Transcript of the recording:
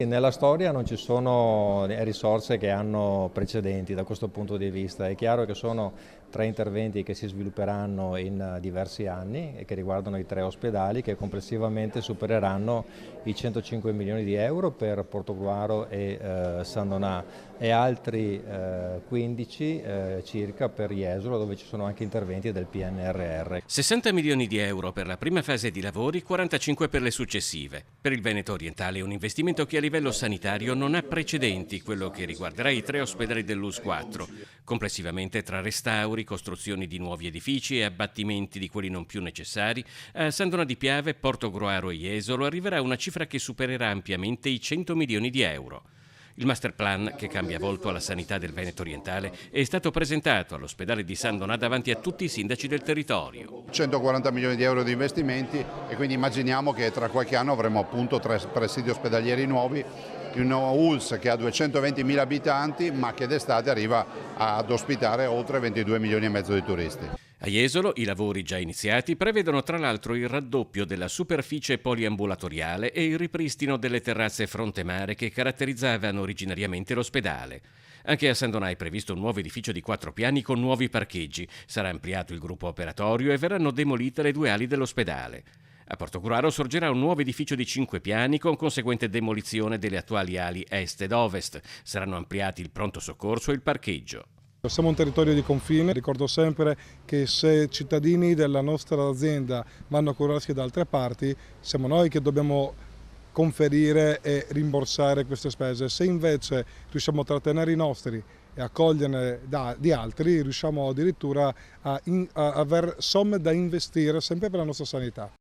Nella storia non ci sono risorse che hanno precedenti da questo punto di vista. È chiaro che sono tre interventi che si svilupperanno in diversi anni e che riguardano i tre ospedali che complessivamente supereranno i 105 milioni di euro per Portogruaro e San Donà e altri 15 circa per Jesolo, dove ci sono anche interventi del PNRR. 60 milioni di euro per la prima fase di lavori, 45 per le successive. Per il Veneto orientale è un investimento che a livello sanitario non ha precedenti, quello che riguarderà i tre ospedali dell'US 4. Complessivamente, tra restauri, costruzioni di nuovi edifici e abbattimenti di quelli non più necessari, a San Donà di Piave, Portogruaro e Jesolo arriverà una cifra che supererà ampiamente i 100 milioni di euro. Il master plan, che cambia volto alla sanità del Veneto orientale, è stato presentato all'ospedale di San Donà davanti a tutti i sindaci del territorio. 140 milioni di euro di investimenti e quindi immaginiamo che tra qualche anno avremo appunto 3 presidi ospedalieri nuovi, un ULS che ha 220.000 abitanti ma che d'estate arriva ad ospitare oltre 22 milioni e mezzo di turisti. A Jesolo i lavori già iniziati prevedono tra l'altro il raddoppio della superficie poliambulatoriale e il ripristino delle terrazze fronte mare che caratterizzavano originariamente l'ospedale. Anche a San Donà è previsto un nuovo edificio di 4 piani con nuovi parcheggi, sarà ampliato il gruppo operatorio e verranno demolite le 2 ali dell'ospedale. A Portogruaro sorgerà un nuovo edificio di 5 piani con conseguente demolizione delle attuali ali est ed ovest. Saranno ampliati il pronto soccorso e il parcheggio. Siamo un territorio di confine, ricordo sempre che se cittadini della nostra azienda vanno a curarsi da altre parti, siamo noi che dobbiamo conferire e rimborsare queste spese. Se invece riusciamo a trattenere i nostri e accoglierne di altri, riusciamo addirittura a aver somme da investire sempre per la nostra sanità.